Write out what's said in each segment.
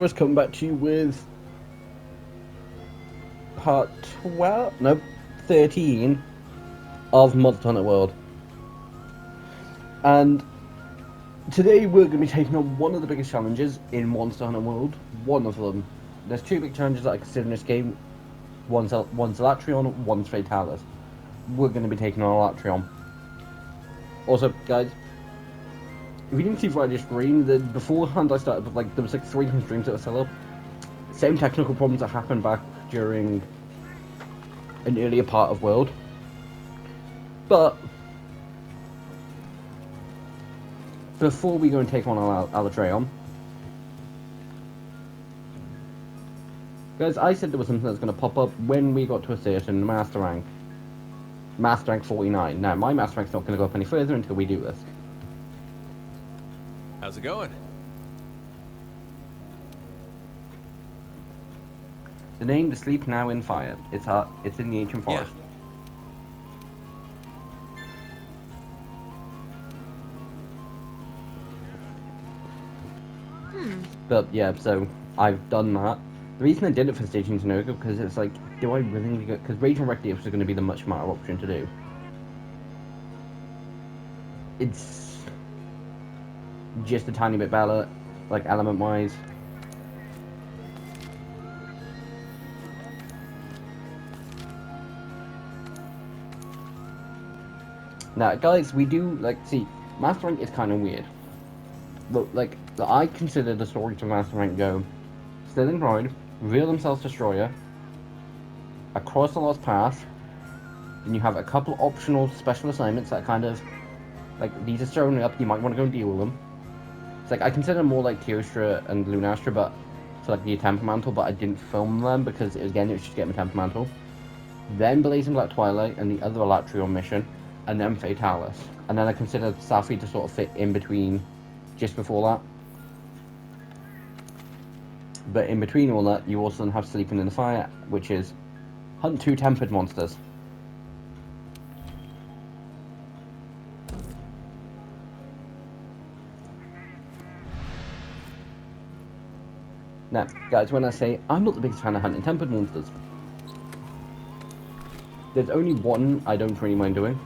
Let's come back to you with part 12, no, 13 of Monster Hunter World. And today we're going to be taking on one of the biggest challenges in Monster Hunter World. One of them. There's two big challenges that I consider in this game. One's alatreon, one's fatalis. We're going to be taking on alatreon. Also, guys, if you didn't see right this stream, beforehand I started with there was 3 different streams that were set up. Same technical problems that happened back during an earlier part of World. But before we go and take on alatreon, guys, I said there was something that's going to pop up when we got to a certain master rank. Master rank 49. Now, my master rank's not going to go up any further until we do this. How's it going? The name, The Sleep Now in Fire. It's in the ancient forest. Yeah. But yeah, so I've done that. The reason I did it for Staging Tanoga, because it's like, do I really need to go? Because Rage and Rective is going to be the much smarter option to do. It's just a tiny bit better, like element-wise. Now, guys, we do, see, Master Rank is kind of weird. But, I consider the story to Master Rank go, Sterling Bride, reveal themselves Destroyer, Across the Lost Path, then you have a couple optional special assignments that kind of, these are thrown up, you might want to go and deal with them. It's I consider them more like Teostra and Lunastra, but for the Temper Mantle, but I didn't film them because, it was just getting the Temper Mantle. Then Blazing Black Twilight and the other Alatreon mission, and then Fatalis. And then I consider Safi to sort of fit in between, just before that. But in between all that, you also have Sleeping in the Fire, which is hunt 2 tempered monsters. Now, guys, when I say I'm not the biggest fan of hunting tempered monsters, there's only one I don't really mind doing.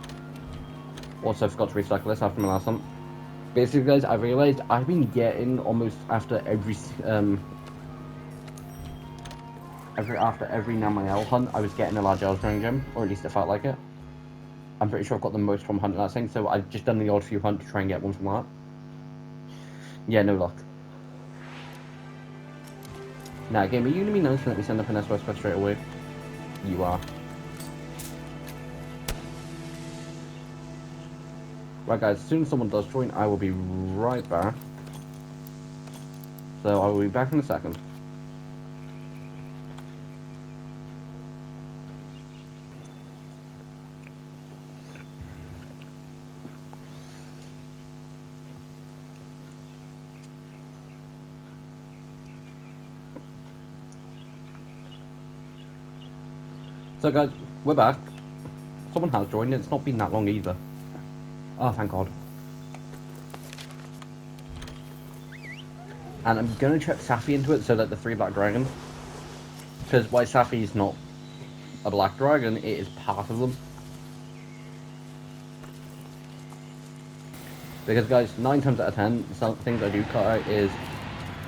Also, I forgot to recycle this after my last hunt. Basically, guys, I realized I've been getting almost after every Namael hunt, I was getting a large alatreon gem, or at least it felt like it. I'm pretty sure I've got the most from hunting that thing, so I've just done the odd few hunt to try and get one from that. Yeah, no luck. Now, game, are you gonna be nice and let me send up an SOS quest straight away? You are. Right, guys, as soon as someone does join, I will be right back. So, I will be back in a second. So, guys, we're back. Someone has joined, it's not been that long either. Oh, thank God. And I'm gonna chuck Safi into it so that the 3 black dragons. Because while Safi is not a black dragon, it is part of them. Because, guys, 9 times out of 10, some things I do cut out is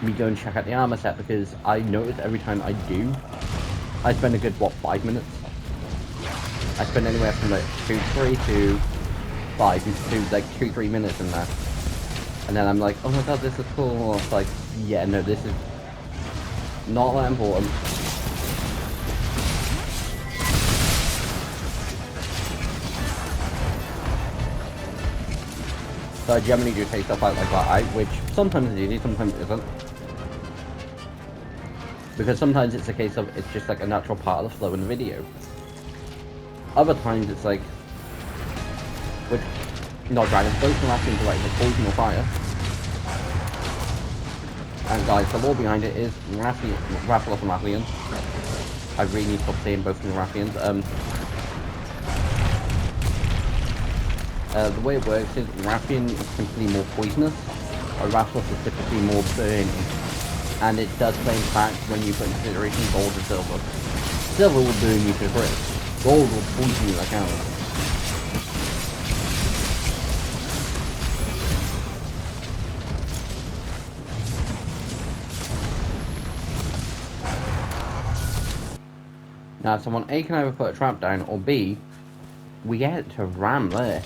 me go and check out the armor set, because I notice every time I do, I spend a good, 5 minutes? I spend anywhere from 2-3 to 5 to 2-3 minutes in there. And then I'm like, oh my god, this is cool. It's like, yeah, no, this is not that important. So I generally do take stuff out like that, which sometimes is easy, sometimes it isn't. Because sometimes it's a case of, it's just a natural part of the flow in the video. Other times it's with not dragons, both can last into poison or fire. And guys, the lore behind it is Rathalos and Rathians. I really need to stop saying both from the Rathians. The way it works is Rathian is simply more poisonous, while Rathalos is typically more burning. and it does play in fact when you put in consideration gold and silver. Silver will burn you to the crisp. Gold will poison you like arrows. Now, someone A can either put a trap down, or B, we get to ram this.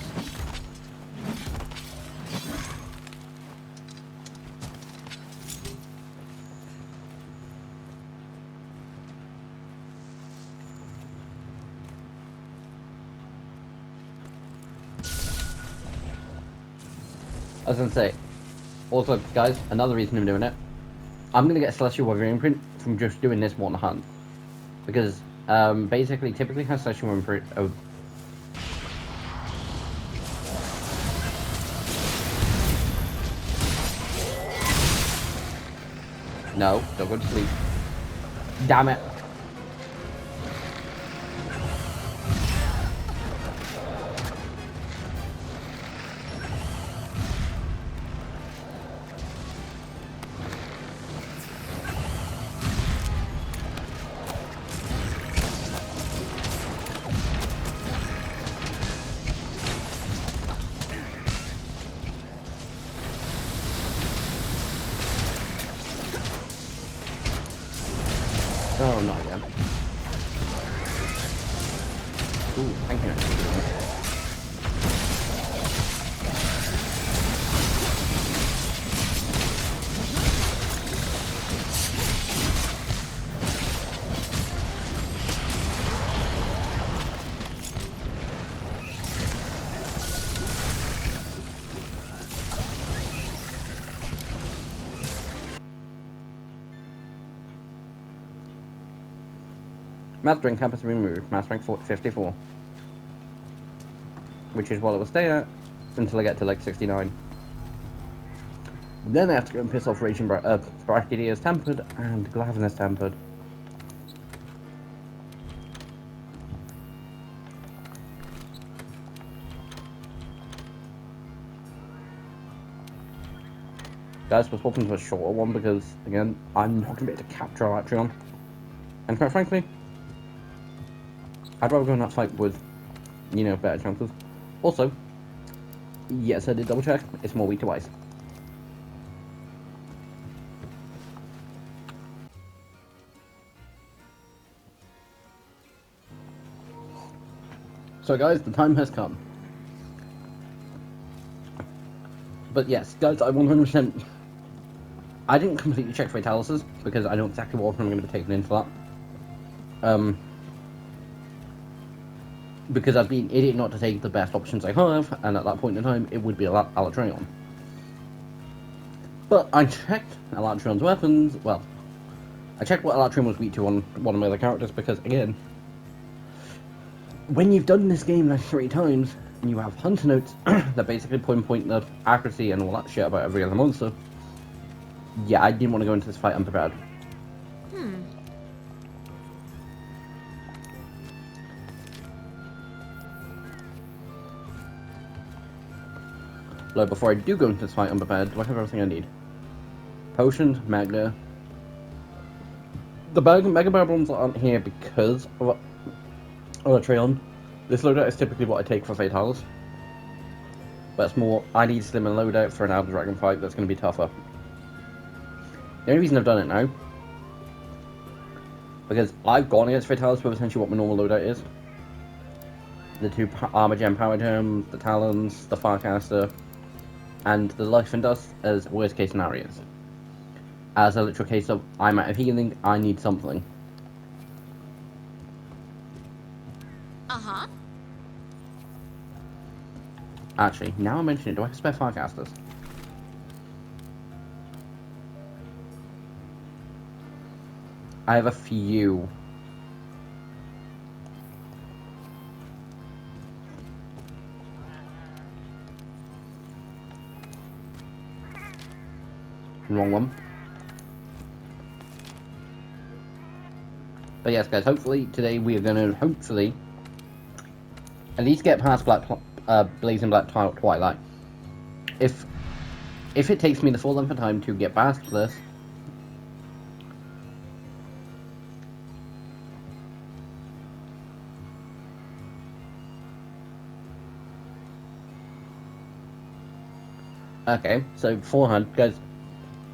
I was gonna say, also, guys, another reason I'm doing it, I'm gonna get a Celestial Warrior imprint from just doing this one hunt. Because, basically, typically has Celestial imprint of... No, don't go to sleep. Damn it. Oh, not again. Ooh, thank you. Master rank campus removed. Master rank 54. Which is what it will stay at until I get to like 69. Then I have to go and piss off Raging Brachydia's Tempered and Glavenus Tempered. Guys, we're swapping to a shorter one because, again, I'm not going to be able to capture alatreon. And quite frankly, I'd rather go in that fight with, you know, better chances. Also, yes, I did double check, it's more weak to ice. So guys, the time has come. But yes, guys, I 100%... I didn't completely check Fatalises, because I know exactly what weapon I'm going to be taking in for that. Because I'd be an idiot not to take the best options I have, and at that point in time, it would be alatreon. But I checked alatreon's weapons, well, I checked what alatreon was weak to on one of my other characters, because again, when you've done this game like 3 times, and you have hunter notes that basically pinpoint the accuracy and all that shit about every other monster, yeah, I didn't want to go into this fight unprepared. Though before I do go into this fight unprepared, do I have everything I need? Potions, Magna. The Mega Barrels aren't here because of alatreon. This loadout is typically what I take for Fatalis. But it's more, I need slimmer loadout for an Elder Dragon fight that's going to be tougher. The only reason I've done it now, because I've gone against Fatalis with essentially what my normal loadout is. The 2 Armor Gem Power Gems, the Talons, the Farcaster, and the Life and Dust as worst case scenarios. As a literal case of, I'm out of healing, I need something. Uh-huh. Actually, now I mention it, do I have spare Farcasters? I have a few. Wrong one. But yes, guys, hopefully today we are going to, hopefully, at least get past Blazing Black Twilight. If it takes me the full length of time to get past this, Okay, so 400, guys.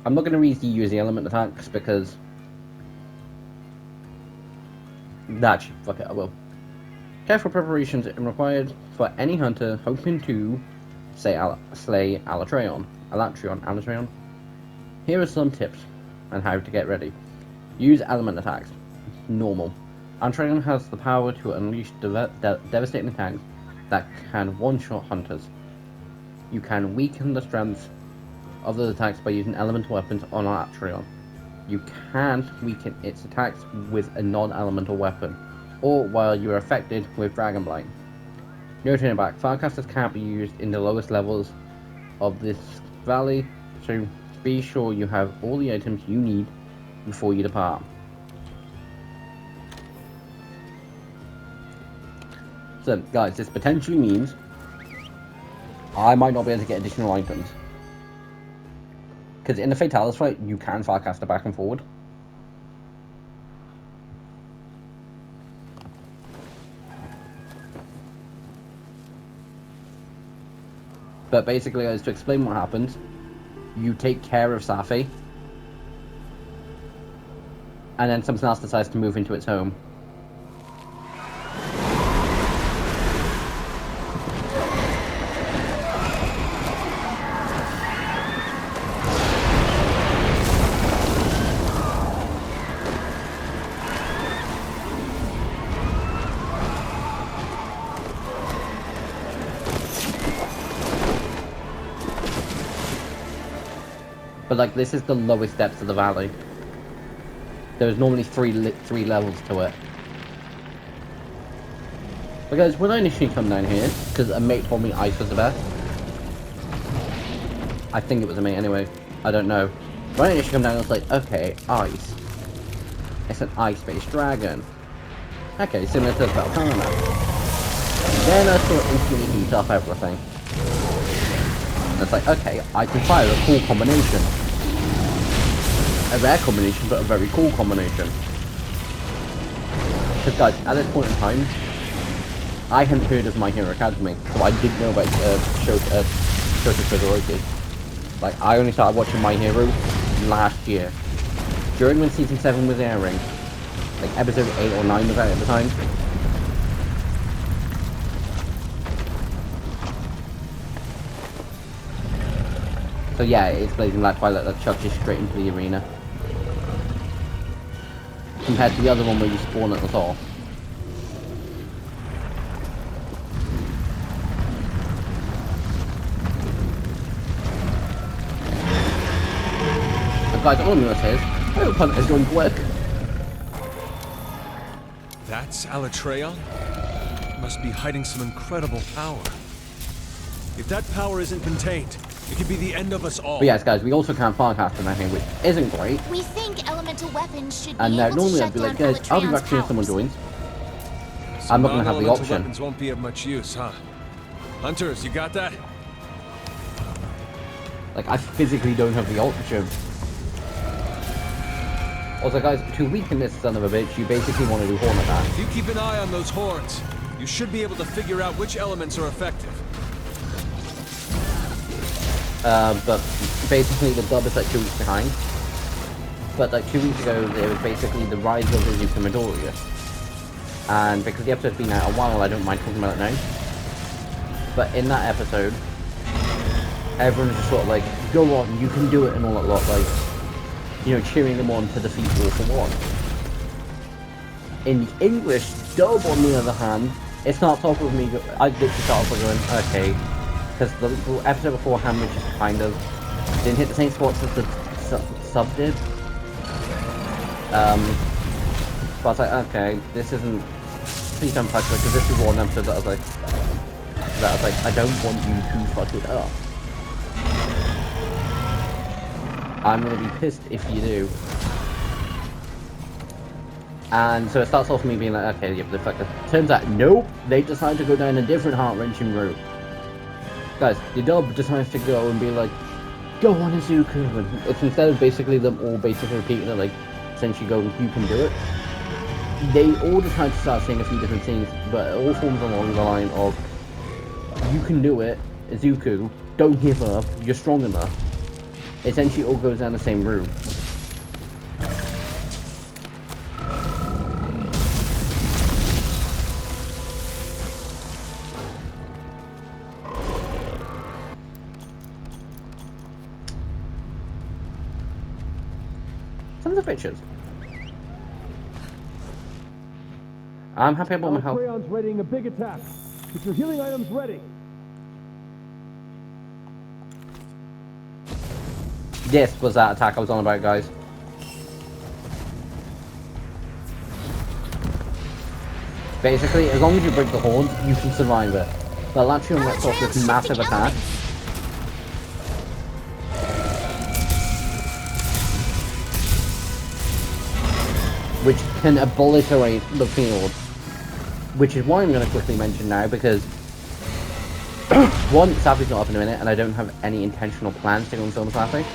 I'm not going to read use the element attacks because... Actually, fuck it, I will. Careful preparations are required for any hunter hoping to slay alatreon. Here are some tips on how to get ready. Use element attacks. Normal. Alatreon has the power to unleash devastating attacks that can one-shot hunters. You can weaken the strength of those attacks by using elemental weapons on alatreon. You can weaken its attacks with a non-elemental weapon, or while you are affected with Dragonblight. No turning back, Firecasters can't be used in the lowest levels of this valley, so be sure you have all the items you need before you depart. So guys, this potentially means I might not be able to get additional items. Because in the Fatalis fight, you can Firecaster back and forward. But basically, guys, to explain what happens, you take care of Safi, and then something else decides to move into its home. But like, this is the lowest depths of the valley. There's normally three levels to it. But guys, when I initially come down here, because a mate told me ice was the best. I think it was a mate anyway. I don't know. When I initially come down, I was like, okay, ice. It's an ice-based dragon. Okay, similar to Valkana. Then I saw it instantly heat up everything. And it's like, okay, I can fire a cool combination. A rare combination, but a very cool combination. Because guys, at this point in time, I hadn't heard of My Hero Academia, so I didn't know about Shota Todoroki. Like, I only started watching My Hero last year. During when Season 7 was airing. Like, Episode 8 or 9 was out at the time. So yeah, it's Blazing Black Twilight that chucks you straight into the arena. Compared to the other one where you spawn at the top. And guys, all I'm gonna say is, I hope Hunt is going to work. That's alatreon? It must be hiding some incredible power. If that power isn't contained, it could be the end of us all. But yes, guys, we also can't Firecast in that here, which isn't great. We think elemental weapons should be And able normally to I'd shut be like, down guys, I'll be back Alatreon's soon if someone powers. joins. So I'm not gonna have the non-elemental option. weapons won't be of much use, huh? Hunters, you got that? Like, I physically don't have the option. Also, guys, to weaken this son of a bitch, you basically want to do Horn Attack. If you keep an eye on those horns, you should be able to figure out which elements are effective. But basically the dub is like 2 weeks behind. But like 2 weeks ago, there was basically the rise of Izuku Midoriya. And because the episode's been out a while, I don't mind talking about it now. But in that episode, everyone's just sort of like, go on, you can do it and all that lot, like, you know, cheering them on to defeat All for One. In the English dub, on the other hand, it starts off with me, I literally start off with going, okay, because the episode beforehand was just kind of, didn't hit the same spots as the sub did. But I was like, okay, this isn't, please don't fuck with it, because this is one episode that I was like, I don't want you to fuck it up. I'm gonna be pissed if you do. And so it starts off with me being like, okay, yeah, the fuck. Turns out, nope, they decide to go down a different heart-wrenching route. Guys, the dub decides to go and be like, go on Izuku, and it's instead of basically them all basically repeating it, like, since you go, you can do it. They all decide to start saying a few different things, but it all forms along the line of, you can do it, Izuku, don't give up, you're strong enough. Essentially, it all goes down the same route. Sons of bitches. I'm happy about my health. Alatreon's readying a big attack. Get your healing items ready. This was that attack I was on about, guys. Basically, as long as you break the horns, you can survive it. The alatreon lets off this massive attack. Which can obliterate the field. Which is why I'm going to quickly mention now, because one, Safi's not up in a minute, and I don't have any intentional plans to go and film Safi.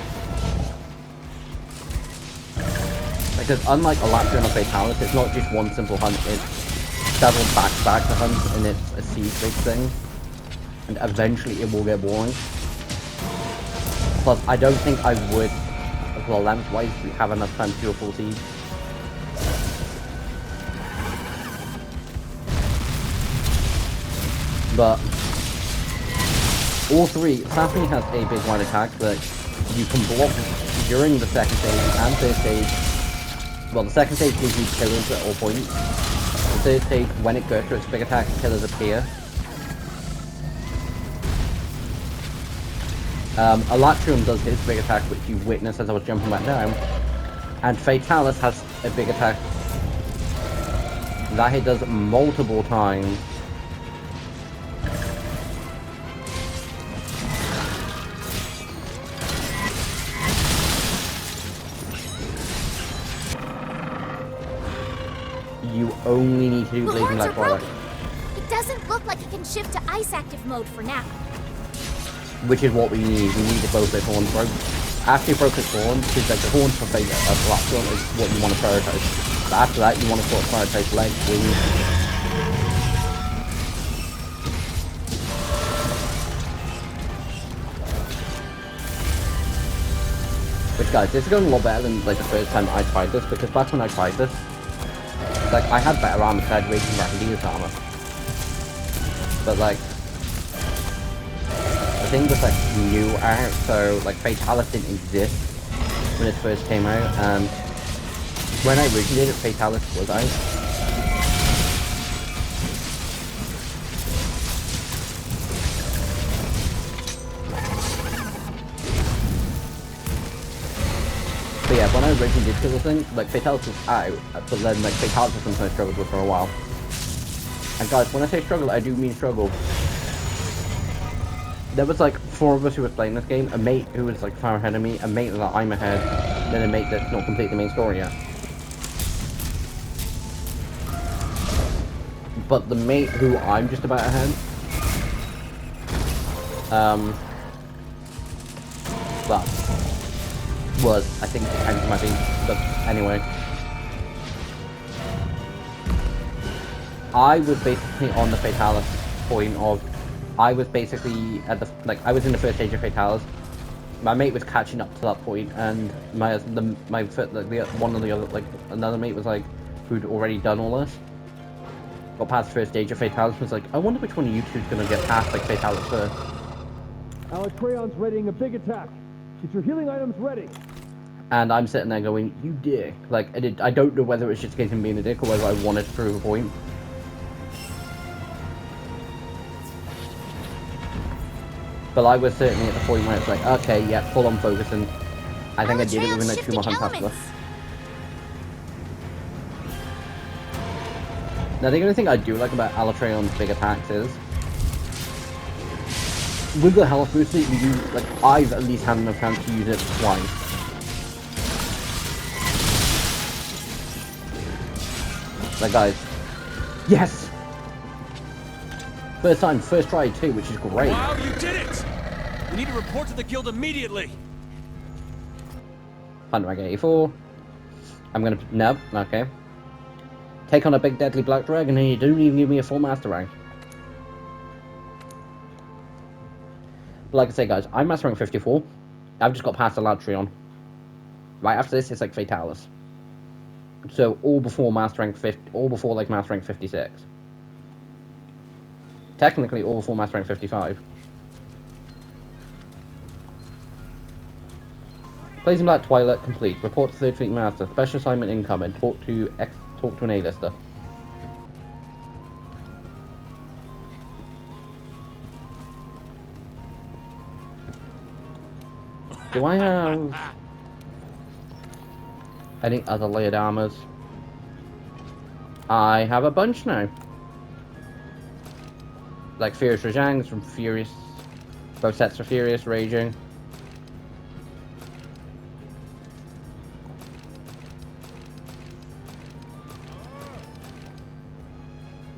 Because unlike alatreon or Fatalis, it's not just one simple hunt, it's several back-to-back hunts, and it's a siege-based thing. And eventually it will get boring. Plus, I don't think I would, well, lengthwise, we have enough time to do a full siege. But all three, Safi has a big wide attack that you can block during the second stage and third stage. Well, the second stage gives you killers at all points. The third stage, when it goes to its big attack, killers appear. Alatreon does his big attack, which you witnessed as I was jumping back down. And Fatalis has a big attack that he does multiple times. You only need to do The Blazing horns are Black Product. broken. It doesn't look like it can shift to ice active mode for now. Which is what we need. We need to both those horns broke. After you broke his horns, because like the horns for Fate Alatreon is what you want to prioritize. But after that, you want to sort of prioritize legs, wings. Which, guys, this is going a lot better than like the first time I tried this, because back when I tried this, like I had better armor, because I had raging Rapidus armor. But like, the thing was like new out, so like Fatalis didn't exist when it first came out, and when I originally did it, Fatalis was out. So yeah, when I originally did kill the thing, like Fatalis was out, but then like Fatalis was something I struggled with for a while. And guys, when I say struggle, I do mean struggle. There was like 4 of us who were playing this game, a mate who was like far ahead of me, a mate that I'm ahead, then a mate that's not completed the main story yet. But the mate who I'm just about ahead, well, was, I think, counting my beat, but anyway. I was basically on the Fatalis point of, I was basically at the, like, I was in the first stage of Fatalis. My mate was catching up to that point, and one of the other, like, another mate was like, who'd already done all this. Got past the first stage of Fatalis, was like, I wonder which one of you two is gonna get past, like, Fatalis first. Alatreon's readying a big attack. Get your healing items ready. And I'm sitting there going, you dick. Like, I don't know whether it was just a case of him being a dick or whether I wanted to prove a point. But I was certainly at the point where it's like, okay, yeah, full on focus, and I think I did it within like 2 more hunts after that. Now, the only thing I do like about Alatreon's big attacks is, with the health booster, you do, like, I've at least had enough chance to use it twice. Like, guys, yes! First time, first try too, which is great. Wow, you did it! We need to report to the guild immediately. Hunter rank 84. I'm gonna, no, okay. Take on a big deadly black dragon and you don't even give me a full master rank. Like I say, guys, I'm Master Rank 54. I've just got past alatreon. Right after this, it's like Fatalis. So all before Master Rank 50, all before like Master Rank 56. Technically, all before Master Rank 55. Blazing Black Twilight complete. Report to Third Fleet Master. Special assignment incoming. Talk to an A-lister. Do I have any other layered armors? I have a bunch now. Like Furious Rajangs from Furious. Both sets are Furious Raging.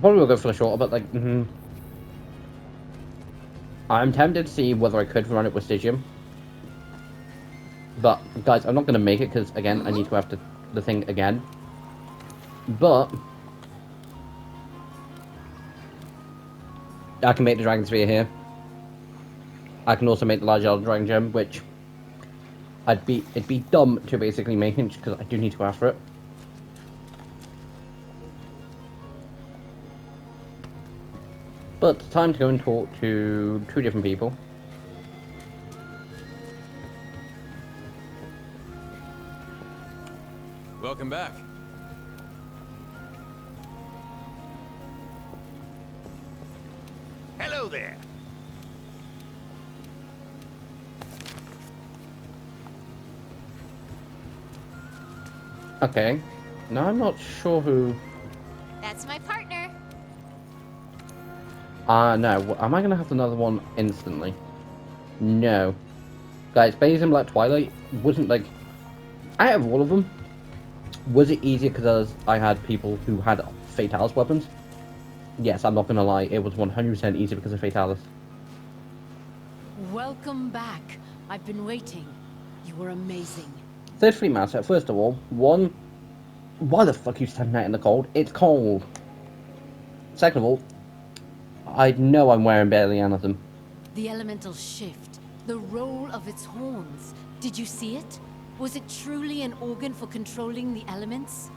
Probably will go for the shorter, but like, I'm tempted to see whether I could run it with Stygium. But, guys, I'm not going to make it because, again, I need to have the thing again. But I can make the Dragon Sphere here. I can also make the Large Elder Dragon Gem, which it'd be dumb to basically make it because I do need to ask for it. But time to go and talk to 2 different people. Welcome back. Hello there. Okay. Now I'm not sure who... That's my partner. No. Am I going to have another one instantly? No. Guys, Blazing Black Twilight wasn't like... Out of all of them, was it easier because I had people who had Fatalis weapons? Yes, I'm not going to lie, it was 100% easier because of Fatalis. Welcome back. I've been waiting. You were amazing. Third Fleet Master, first of all, one, why the fuck are you standing out in the cold? It's cold. Second of all, I know I'm wearing barely anything. The elemental shift. The roll of its horns. Did you see it? Was it truly an organ for controlling the elements?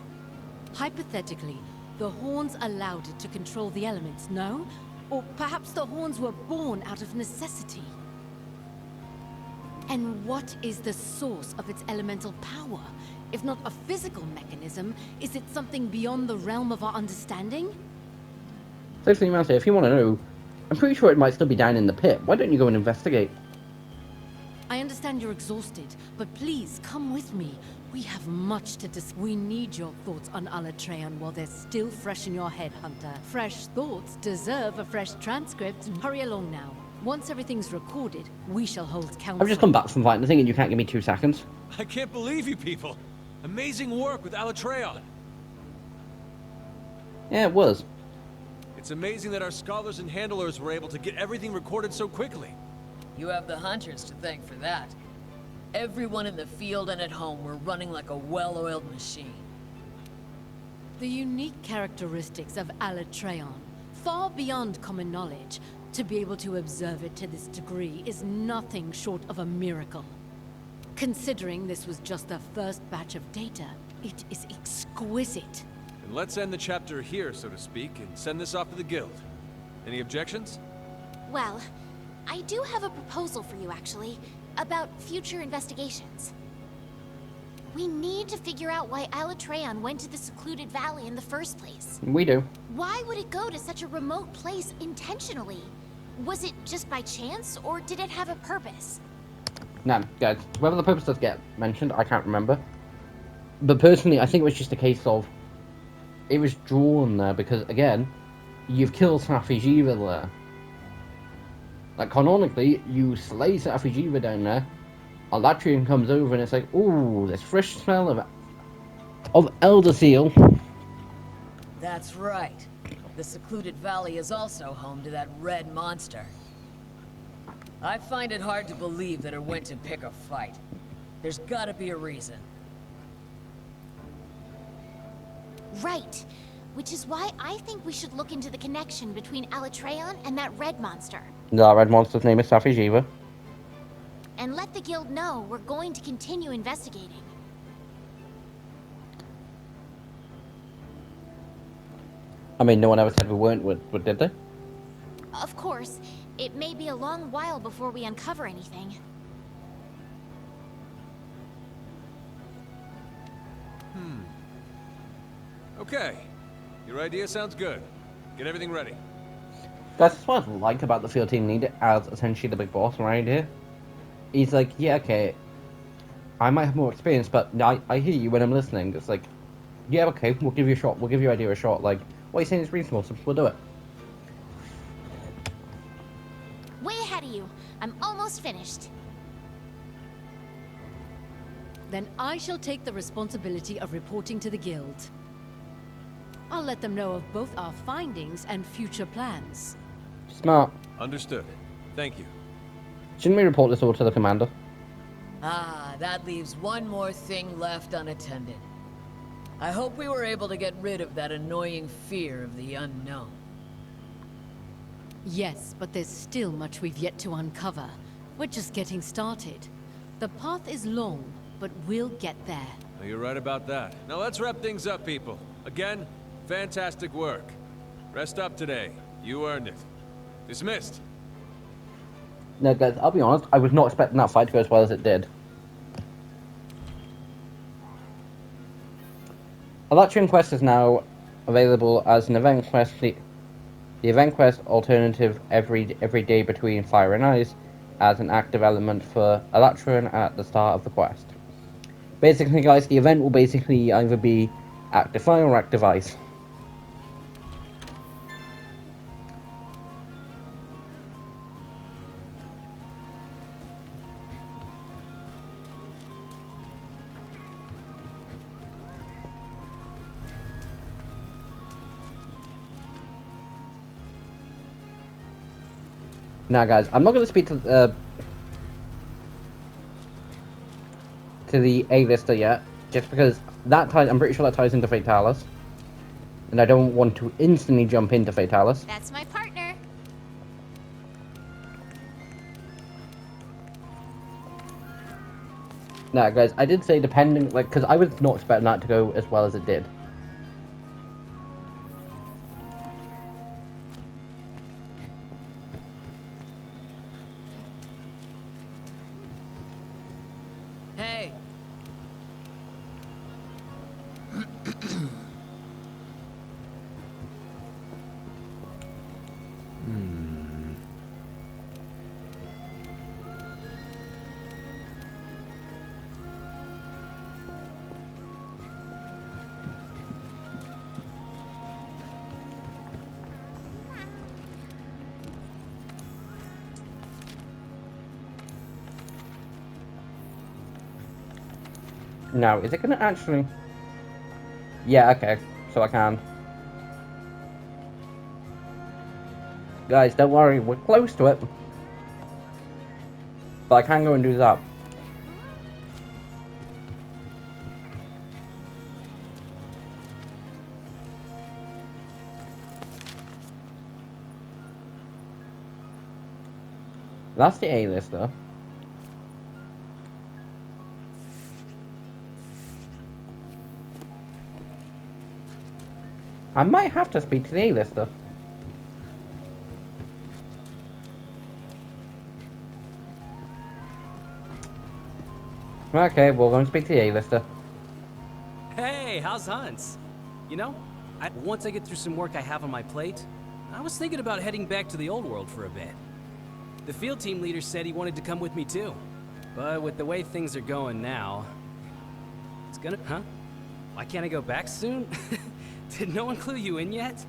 Hypothetically, the horns allowed it to control the elements, no? Or perhaps the horns were born out of necessity? And what is the source of its elemental power? If not a physical mechanism, is it something beyond the realm of our understanding? Third Fleet Master, if you want to know, I'm pretty sure it might still be down in the pit. Why don't you go and investigate? I understand you're exhausted, but please come with me. We have much to discuss. We need your thoughts on alatreon while they're still fresh in your head, Hunter. Fresh thoughts deserve a fresh transcript. Hurry along now. Once everything's recorded, we shall hold council. I've just come back from fighting the thing and you can't give me 2 seconds. I can't believe you people. Amazing work with alatreon. Yeah, it was. It's amazing that our scholars and handlers were able to get everything recorded so quickly. You have the hunters to thank for that. Everyone in the field and at home were running like a well-oiled machine. The unique characteristics of alatreon, far beyond common knowledge, to be able to observe it to this degree is nothing short of a miracle. Considering this was just the first batch of data, it is exquisite. And let's end the chapter here, so to speak, and send this off to the guild. Any objections? Well, I do have a proposal for you, actually, about future investigations. We need to figure out why alatreon went to the secluded valley in the first place. We do. Why would it go to such a remote place intentionally? Was it just by chance, or did it have a purpose? Now, guys, whether the purpose does get mentioned, I can't remember. But personally, I think it was just a case of... It was drawn there because, again, you've killed Safijiva there. Like, canonically, you slay Safijiva down there, alatreon comes over and it's like, ooh, this fresh smell of Elder Seal. That's right. The secluded valley is also home to that red monster. I find it hard to believe that it went to pick a fight. There's gotta be a reason. Right. Which is why I think we should look into the connection between alatreon and that red monster. The red monster's name is Safijiva. and let the guild know we're going to continue investigating. I mean, no one ever said we weren't, did they? Of course, it may be a long while before we uncover anything. Okay. Your idea sounds good. Get everything ready. That's what I like about the field team leader as essentially the big boss right here. He's like, yeah, okay, I might have more experience, but I hear you when I'm listening. It's like, yeah, okay, we'll give you a shot. We'll give your idea a shot. Like, what are you saying is reasonable, so we'll do it. Way ahead of you. I'm almost finished. Then I shall take the responsibility of reporting to the guild. I'll let them know of both our findings and future plans. Smart. Understood. Thank you. Shouldn't we report this all to the commander? Ah, that leaves one more thing left unattended. I hope we were able to get rid of that annoying fear of the unknown. Yes, but there's still much we've yet to uncover. We're just getting started. The path is long, but we'll get there. No, you're right about that. Now let's wrap things up, people. Again, fantastic work. Rest up today. You earned it. Dismissed. No, guys, I'll be honest, I was not expecting that fight to go as well as it did. Alatreon Quest is now available as an event quest. The event quest alternative every day between Fire and Ice as an active element for Alatreon at the start of the quest. Basically, guys, the event will basically either be active Fire or active Ice. Now, guys, I'm not going to speak to the A-lister yet, just because that ties. I'm pretty sure that ties into Fatalis, and I don't want to instantly jump into Fatalis. That's my partner. Now, guys, I did say depending, like, because I was not expecting that to go as well as it did. Hey, Now, is it going to actually... Yeah, okay, so I can. Guys, don't worry, we're close to it. But I can go and do that. That's the A-lister. I might have to speak to the A-lister. Okay, we're going to speak to the A-lister. Hey, how's Hunts? You know, once I get through some work I have on my plate, I was thinking about heading back to the old world for a bit. The field team leader said he wanted to come with me too. But with the way things are going now, it's gonna... Huh? Why can't I go back soon? Did no one clue you in yet?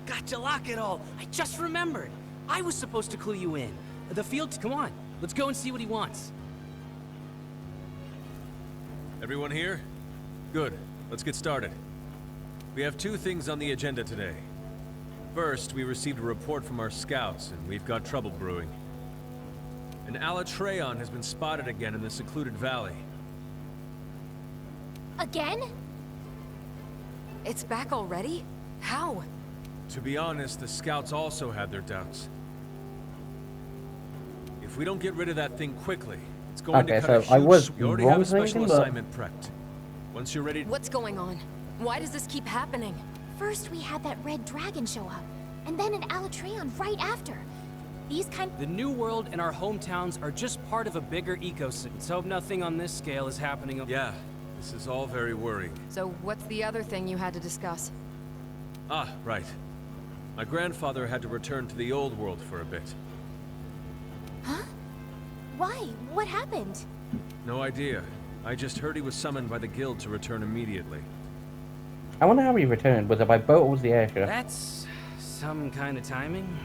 Gotcha, lock it all. I just remembered. I was supposed to clue you in. The field... Come on, let's go and see what he wants. Everyone here? Good. Let's get started. We have two things on the agenda today. First, we received a report from our scouts, and we've got trouble brewing. An alatreon has been spotted again in the secluded valley. Again? It's back already? How? To be honest, the scouts also had their doubts. If we don't get rid of that thing quickly, It's going Okay, to cut so I was we already wrong have a special thinking, but- assignment prepped. Once you're ready... What's going on? Why does this keep happening? First, we had that red dragon show up, and then an alatreon right after. These kind... The New World and our hometowns are just part of a bigger ecosystem. Let's hope nothing on this scale is happening. Yeah, this is all very worrying. So what's the other thing you had to discuss? Ah, right. My grandfather had to return to the old world for a bit. Huh? Why? What happened? No idea. I just heard he was summoned by the guild to return immediately. I wonder how he returned. Was it by boat or was the airship? That's some kind of timing.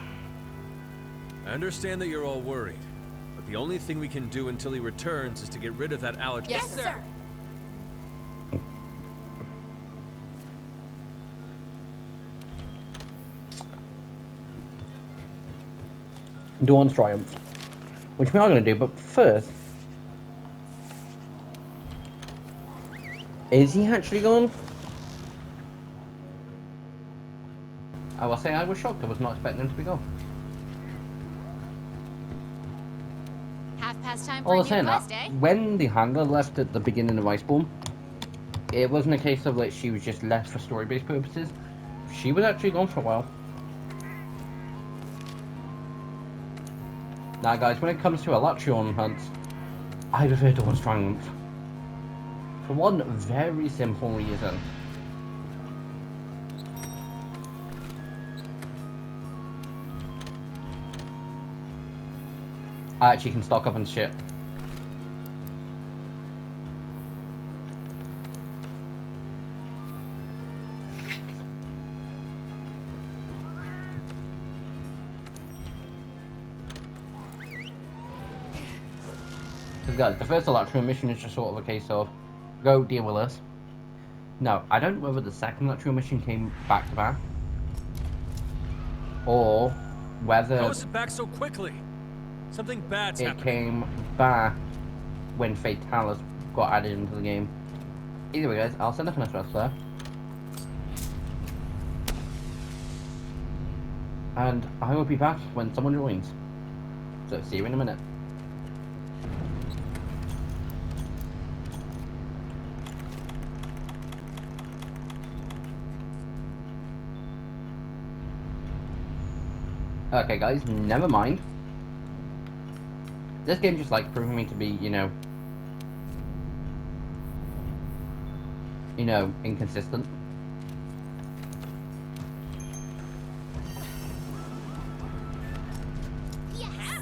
I understand that you're all worried, but the only thing we can do until he returns is to get rid of that alatreon. Yes, sir. Dawn's Triumph. Which we are going to do, but first... Is he actually gone? I will say I was shocked. I was not expecting him to be gone. Half past time for All a I'm new saying quest, that, eh? when the handler left at the beginning of Iceborn, it wasn't a case of like she was just left for story-based purposes. She was actually gone for a while. Now guys, when it comes to alatreon hunts, I prefer Dawn's Triumph. For one very simple reason. I actually can stock up on shit. Because guys, the first alatreon mission is just sort of a case of go deal with this. No, I don't know whether the second alatreon mission came back to back, or whether How is it back so quickly? Something bad's it happening. came back when Fatalis got added into the game. Either way guys, I'll send up an SOS there. And I will be back when someone joins. So see you in a minute. Okay guys, never mind. This game just like proving me to be, you know, inconsistent. Yes!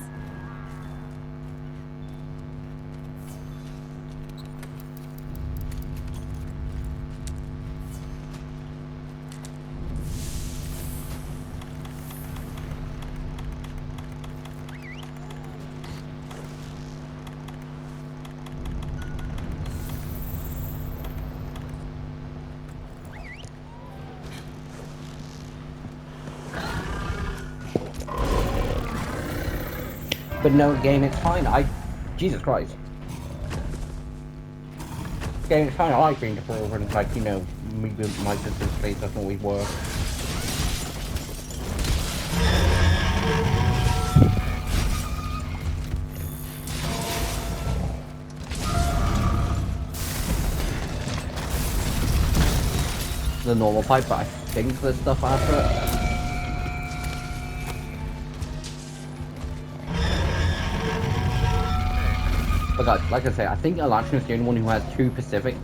But no, game, it's fine. Jesus Christ. Game, it's fine. I like being default and like, you know, my system space doesn't always work. The normal pipe, but I think there's stuff after it. But guys, like I say, I think alatreon is the only one who has two specific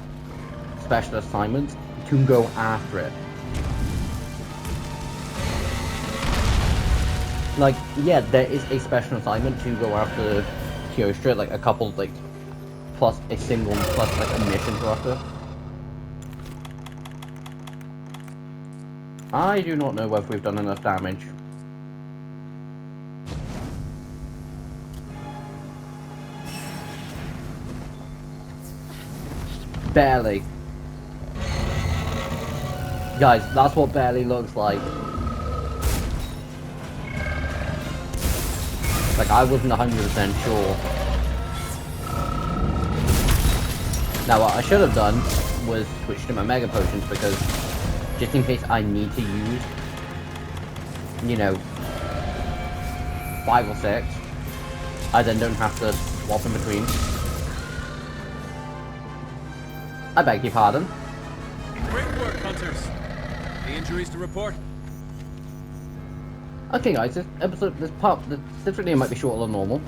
special assignments to go after it. Like, yeah, there is a special assignment to go after Kyostra, like a couple, like, plus a single, plus like a mission to go after. I do not know whether we've done enough damage. Barely. Guys, that's what barely looks like. Like, I wasn't 100% sure. Now, what I should have done was switch to my Mega Potions, because just in case I need to use, you know, 5 or 6, I then don't have to swap in between. I beg your pardon. Great work, hunters. Any injuries to report? Okay, guys, this video might be shorter than normal.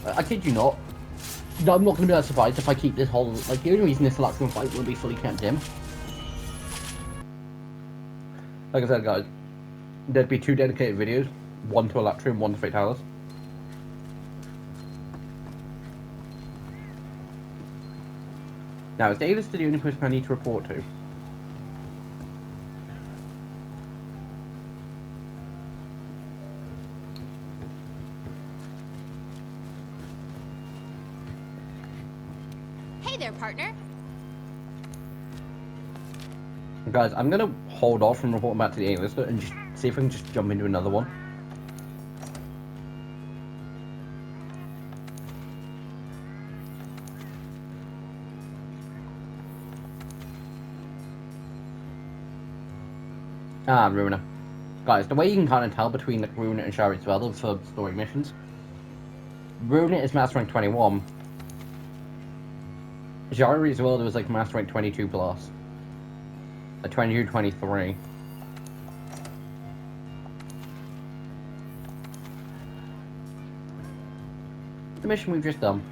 I kid you not. No, I'm not going to be that surprised if I keep this whole... Like, the only reason this alatreon fight will be fully kept in. Like I said, guys, there'd be 2 dedicated videos. One to alatreon, one to Fatalis. Now, is Davis the only person I need to report to? Hey there, partner. Guys, I'm gonna hold off from reporting back to the A-lister and just see if I can just jump into another one. Ah, Ruiner. Guys, the way you can kind of tell between like Ruiner and Shari's Veld for story missions. Ruiner is Master Rank 21. Shari's Veld was like Master Rank 22 plus. A 22, 23. The mission we've just done.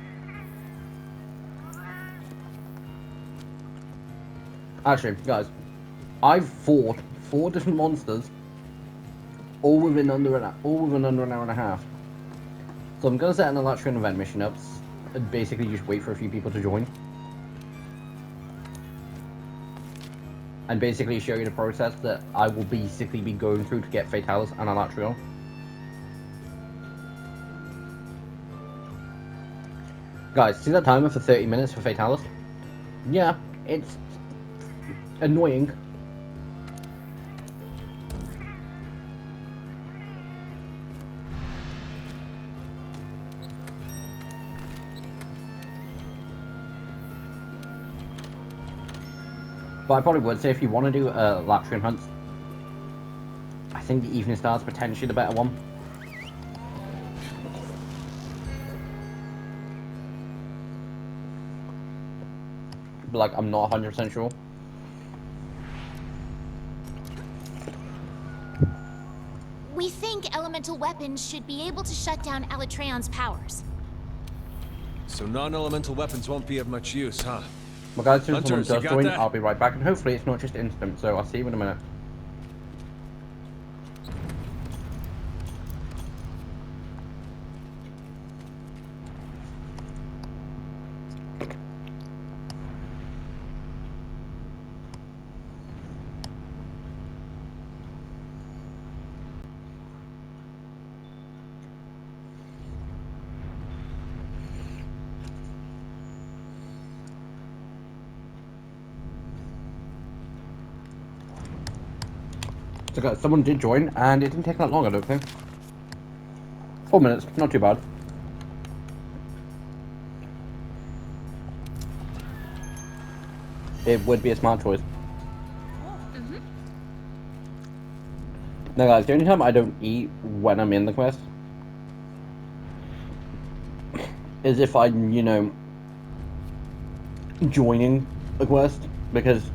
Actually, guys, I've fought 4 different monsters, all within under an hour and a half. So I'm gonna set an alatreon event mission up and basically just wait for a few people to join. And basically show you the process that I will basically be going through to get Fatalis and alatreon. Guys, see that timer for 30 minutes for Fatalis? Yeah, it's annoying. But I probably would say if you want to do alatreon hunts, I think the Evening Star is potentially the better one. But like, I'm not 100% sure. We think elemental weapons should be able to shut down Alatreon's powers. So non-elemental weapons won't be of much use, huh? Well guys, as soon as someone Hunters, you does got join, that? I'll be right back, and hopefully it's not just instant, so I'll see you in a minute. So guys, someone did join, and it didn't take that long, I don't think. 4 minutes, not too bad. It would be a smart choice. Now guys, the only time I don't eat when I'm in the quest is if I'm, you know, joining a quest, because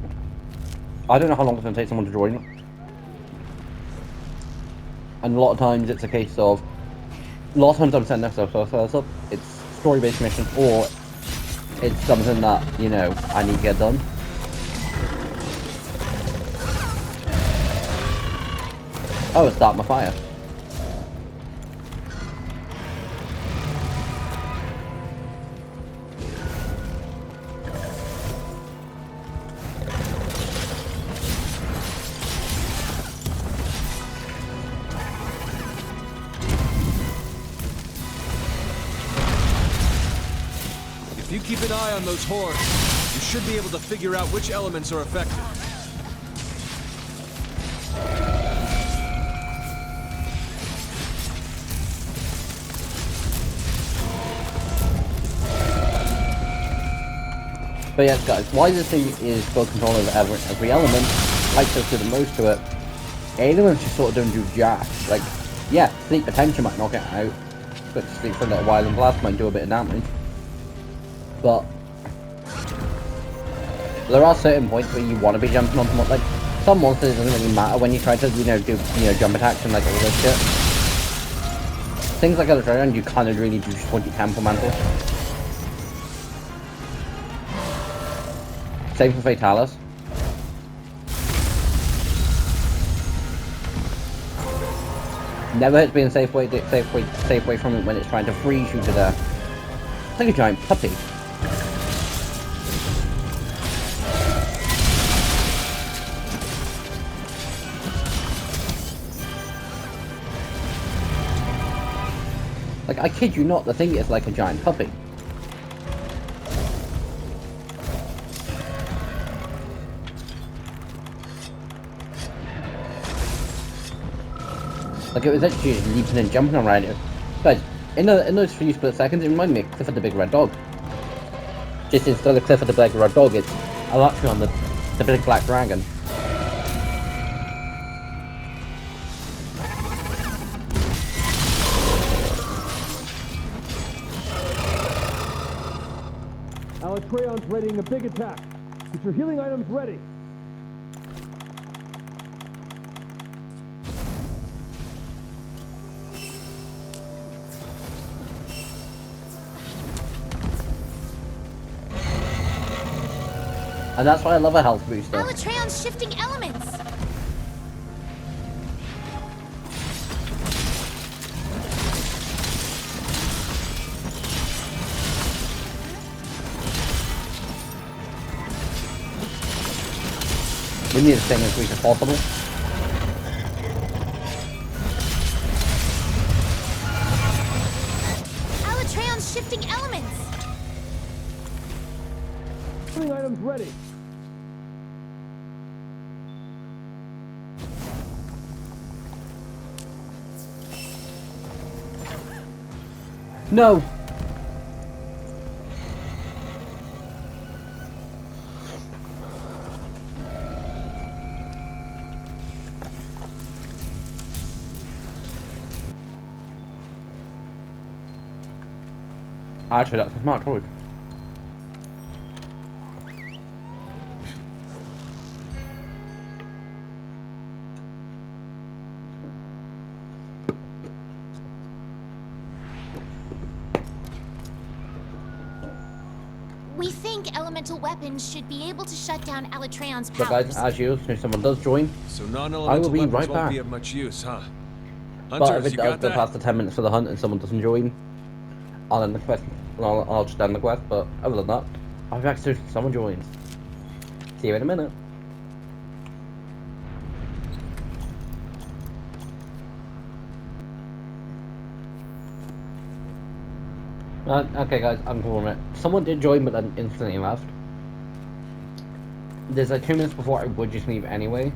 I don't know how long it's going to take someone to join. And a lot of times it's a case of, a lot of times I'm setting this up, it's story-based missions, or it's something that, you know, I need to get done. Oh, it's starting my fire. If you keep an eye on those hordes, you should be able to figure out which elements are affected. But yes guys, why this thing is full control over every element, likes us to the most to it, elements just sort of don't do jack. Like, yeah, sleep potential might knock it out, but sleep for a little while and blast might do a bit of damage. But There are certain points where you want to be jumping on like some monsters. It doesn't really matter when you try to do jump attacks and like all this shit. Things like alatreon, you kind of really do just want your temple mantle. Same for Fatalis. Never hits being safe way from it when it's trying to freeze you to death. It's like a giant puppy. Like, I kid you not, the thing is like a giant puppy. Like, it was actually just leaping and jumping around it. Guys, in those few split seconds, it reminded me of Clifford the Big Red Dog. Just instead of Clifford the Big Red Dog, it's alatreon, the big black dragon. Alatreon's readying a big attack. Get your healing items ready. And that's why I love a health booster. Alatreon's shifting elements! We need to stay as weak as possible. Alatreon's shifting elements! Healing items ready. No! Actually, that's a smart choice. We think elemental weapons should be able to shut down Alatreon's But powers. guys, as usual, if someone does join, So I non-elemental will be weapons right won't back. be of much use, huh? But Hunters, if you it got does go that? past the 10 minutes for the hunt and someone doesn't join, I'll end the quest. I'll just end the quest, but other than that, I'll be back soon if someone joins. See you in a minute. Okay guys, I'm calling it. Someone did join but then instantly left. There's like 2 minutes before I would just leave anyway.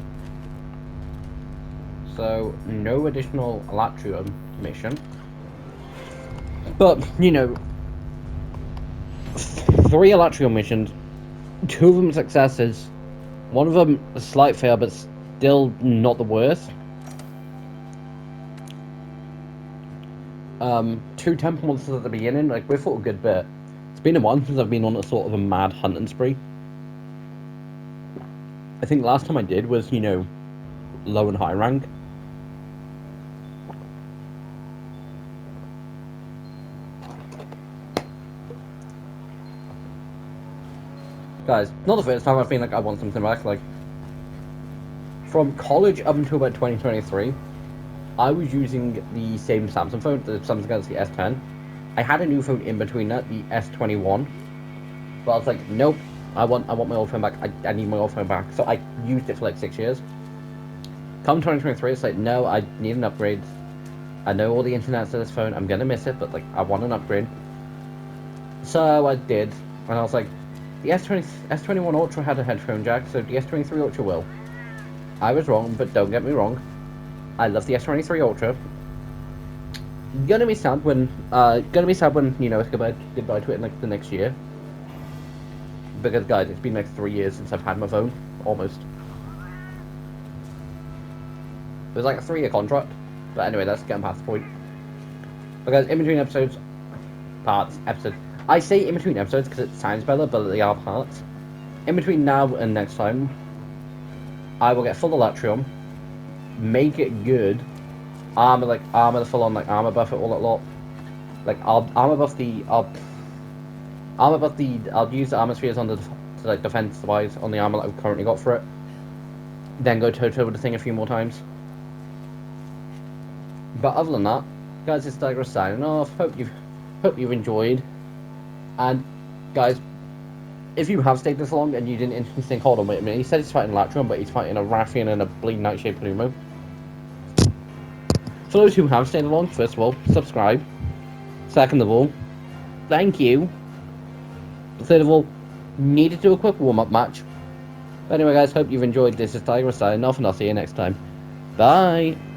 So, no additional alatreon mission. But, you know, 3 alatreon missions, 2 of them successes, 1 of them a slight fail but still not the worst. 2 temple monsters at the beginning, like, we're for a good bit. It's been a while since I've been on a sort of a mad hunting spree. I think last time I did was, you know, low and high rank. Guys, not the first time I've been like, I want something back, like, from college up until about 2023, I was using the same Samsung phone, the Samsung Galaxy S10. I had a new phone in between that, the S21, but I was like, nope, I want my old phone back, I need my old phone back, so I used it for like 6 years. Come 2023, it's like, no, I need an upgrade. I know all the internet's to this phone, I'm gonna miss it, but like, I want an upgrade. So I did, and I was like, the S21 Ultra had a headphone jack, so the S23 Ultra will. I was wrong, but don't get me wrong. I love the S23 Ultra. Gonna be sad when you know, it's goodbye to it in like the next year. Because guys, it's been like 3 years since I've had my phone, almost. It was like a 3-year contract, but anyway, that's getting past the point. But guys, in between episodes, I say in between episodes because it sounds better, but they are parts. in between now and next time, I will get full alatreon, make it good, armor the full on like armor buff it all that lot. Like I'll armor buff the I'll use the armor spheres on the to like defense wise on the armor that I've currently got for it. Then go toe to toe with the thing a few more times. But other than that, guys, it's Digress signing off. Hope you've enjoyed. And guys, if you have stayed this long and you didn't instantly think, hold on, wait a minute, he said he's fighting Latron, but he's fighting a Rathian and a Bleeding Nightshade Plumo. For those who have stayed along, first of all, subscribe. Second of all, thank you. Third of all, need to do a quick warm-up match. But anyway, guys, hope you've enjoyed. This is Digress signing off, and I'll see you next time. Bye!